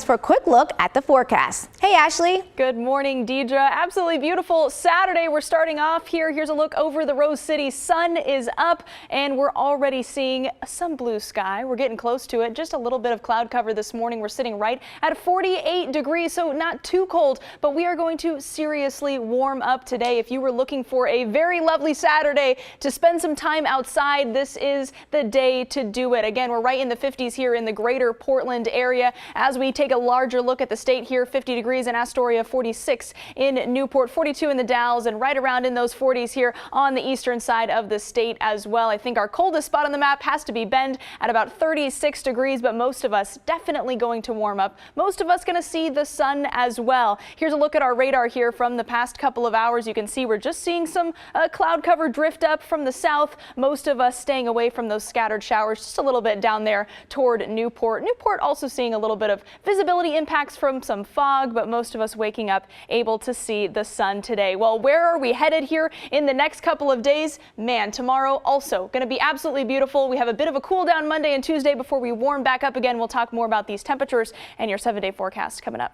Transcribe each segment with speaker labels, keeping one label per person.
Speaker 1: For a quick look at the forecast. Hey, Ashley.
Speaker 2: Good morning, Deidre. Absolutely beautiful Saturday. We're starting off here. Here's a look over the Rose City. Sun is up and we're already seeing some blue sky. We're getting close to it. Just a little bit of cloud cover this morning. We're sitting right at 48 degrees, so not too cold, but we are going to seriously warm up today. If you were looking for a very lovely Saturday to spend some time outside, this is the day to do it. Again, we're right in the 50s here in the greater Portland area. As we take a larger look at the state here, 50 degrees in Astoria, 46 in Newport, 42 in the Dalles, and right around in those 40s here on the eastern side of the state as well. I think our coldest spot on the map has to be Bend at about 36 degrees, but most of us definitely going to warm up. Most of us going to see the sun as well. Here's a look at our radar here from the past couple of hours. You can see we're just seeing some cloud cover drift up from the south. Most of us staying away from those scattered showers just a little bit down there toward Newport. Newport also seeing a little bit of visibility impacts from some fog, but most of us waking up able to see the sun today. Well, where are we headed here in the next couple of days? Man, tomorrow also going to be absolutely beautiful. We have a bit of a cool down Monday and Tuesday before we warm back up again. We'll talk more about these temperatures and your 7-day forecast coming up.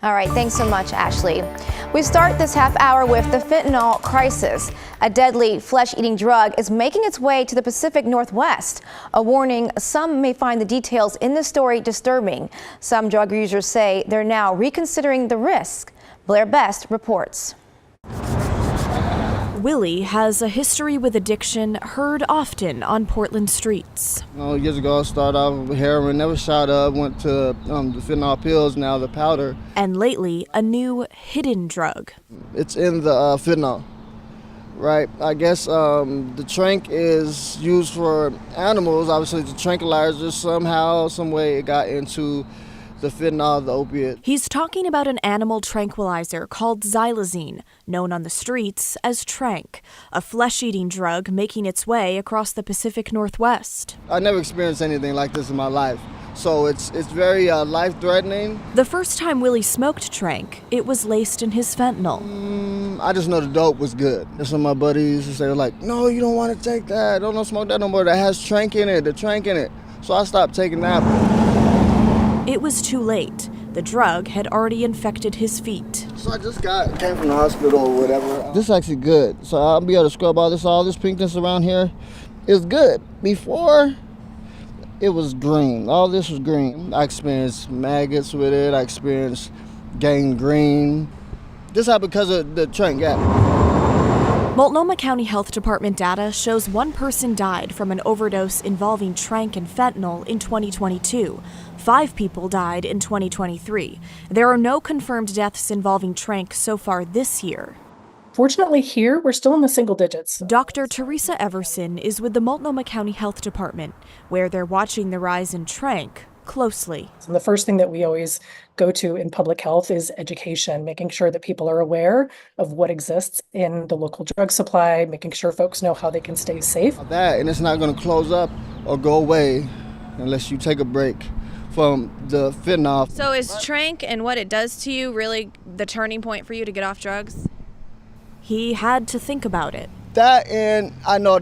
Speaker 1: All right, thanks so much, Ashley. We start this half hour with the fentanyl crisis. A deadly flesh-eating drug is making its way to the Pacific Northwest. A warning, some may find the details in this story disturbing. Some drug users say they're now reconsidering the risk. Blair Best reports.
Speaker 3: Willie has a history with addiction heard often on Portland streets.
Speaker 4: Years ago, I started off with heroin, never shot up, went to the fentanyl pills, now the powder.
Speaker 3: And lately, a new hidden drug.
Speaker 4: It's in the fentanyl, right? I guess the tranq is used for animals. Obviously, the tranquilizer somehow, some way it got into the fentanyl, the opiate.
Speaker 3: He's talking about an animal tranquilizer called xylazine, known on the streets as tranq, a flesh-eating drug making its way across the Pacific Northwest.
Speaker 4: I never experienced anything like this in my life, so it's very life-threatening.
Speaker 3: The first time Willie smoked tranq, it was laced in his fentanyl.
Speaker 4: I just know the dope was good. And some of my buddies, they were like, no, you don't want to take that. Don't smoke that no more. That has tranq in it, the tranq in it. So I stopped taking that.
Speaker 3: It was too late. The drug had already infected his feet.
Speaker 4: So I just came from the hospital or whatever. This is actually good. So I'll be able to scrub all this pinkness around here. It's good. Before, it was green. All this was green. I experienced maggots with it. I experienced gangrene. This happened because of the tranq, yeah.
Speaker 3: Multnomah County Health Department data shows one person died from an overdose involving tranq and fentanyl in 2022. 5 people died in 2023. There are no confirmed deaths involving tranq so far this year.
Speaker 5: Fortunately here, we're still in the single digits.
Speaker 3: Dr. Teresa Everson is with the Multnomah County Health Department, where they're watching the rise in tranq closely.
Speaker 5: And the first thing that we always go to in public health is education, making sure that people are aware of what exists in the local drug supply, making sure folks know how they can stay safe.
Speaker 4: That, and it's not going to close up or go away unless you take a break from the fentanyl.
Speaker 6: So is tranq and what it does to you really the turning point for you to get off drugs?
Speaker 3: He had to think about it.
Speaker 4: That, and I know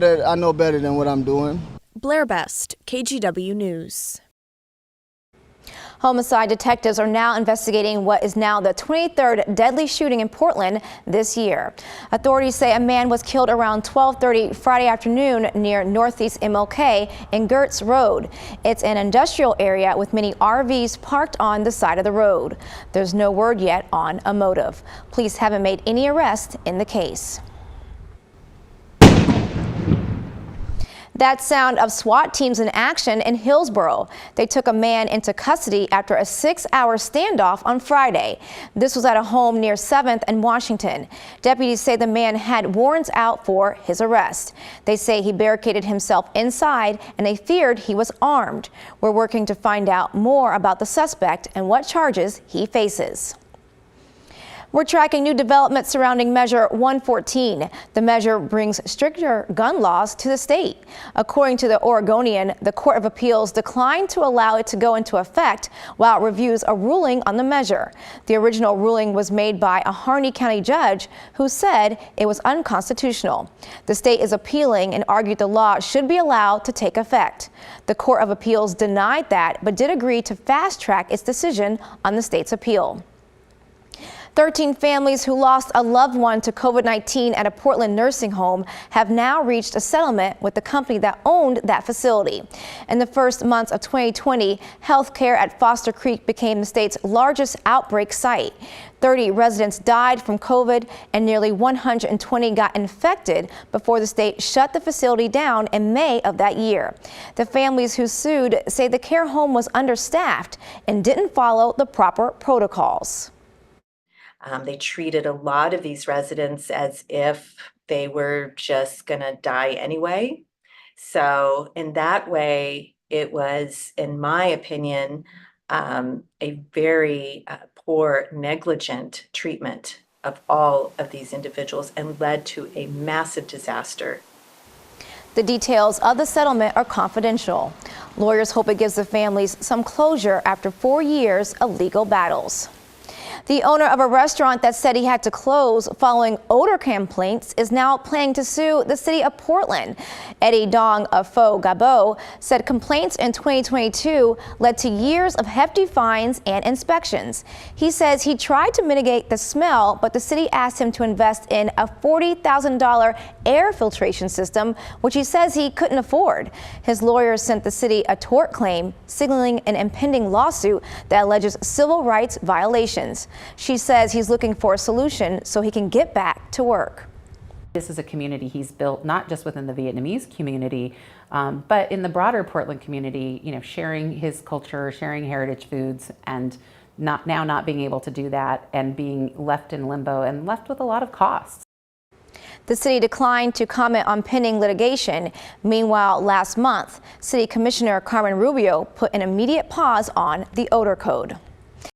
Speaker 4: better than what I'm doing.
Speaker 3: Blair Best, KGW News.
Speaker 1: Homicide detectives are now investigating what is now the 23rd deadly shooting in Portland this year. Authorities say a man was killed around 12:30 Friday afternoon near Northeast MLK in Gertz Road. It's an industrial area with many RVs parked on the side of the road. There's no word yet on a motive. Police haven't made any arrests in the case. That sound of SWAT teams in action in Hillsboro. They took a man into custody after a 6-hour standoff on Friday. This was at a home near 7th and Washington. Deputies say the man had warrants out for his arrest. They say he barricaded himself inside and they feared he was armed. We're working to find out more about the suspect and what charges he faces. We're tracking new developments surrounding Measure 114. The measure brings stricter gun laws to the state. According to the Oregonian, the Court of Appeals declined to allow it to go into effect while it reviews a ruling on the measure. The original ruling was made by a Harney County judge who said it was unconstitutional. The state is appealing and argued the law should be allowed to take effect. The Court of Appeals denied that, but did agree to fast-track its decision on the state's appeal. 13 families who lost a loved one to COVID-19 at a Portland nursing home have now reached a settlement with the company that owned that facility. In the first months of 2020, healthcare at Foster Creek became the state's largest outbreak site. 30 residents died from COVID and nearly 120 got infected before the state shut the facility down in May of that year. The families who sued say the care home was understaffed and didn't follow the proper protocols.
Speaker 7: They treated a lot of these residents as if they were just going to die anyway. So in that way, it was, in my opinion, a very poor, negligent treatment of all of these individuals and led to a massive disaster.
Speaker 1: The details of the settlement are confidential. Lawyers hope it gives the families some closure after 4 years of legal battles. The owner of a restaurant that said he had to close following odor complaints is now planning to sue the city of Portland. Eddie Dong of Faux Gabo said complaints in 2022 led to years of hefty fines and inspections. He says he tried to mitigate the smell, but the city asked him to invest in a $40,000 air filtration system, which he says he couldn't afford. His lawyers sent the city a tort claim, signaling an impending lawsuit that alleges civil rights violations. She says he's looking for a solution so he can get back to work.
Speaker 8: This is a community he's built not just within the Vietnamese community, but in the broader Portland community, sharing his culture, sharing heritage foods, and not being able to do that and being left in limbo and left with a lot of costs.
Speaker 1: The city declined to comment on pending litigation. Meanwhile, last month, City Commissioner Carmen Rubio put an immediate pause on the odor code.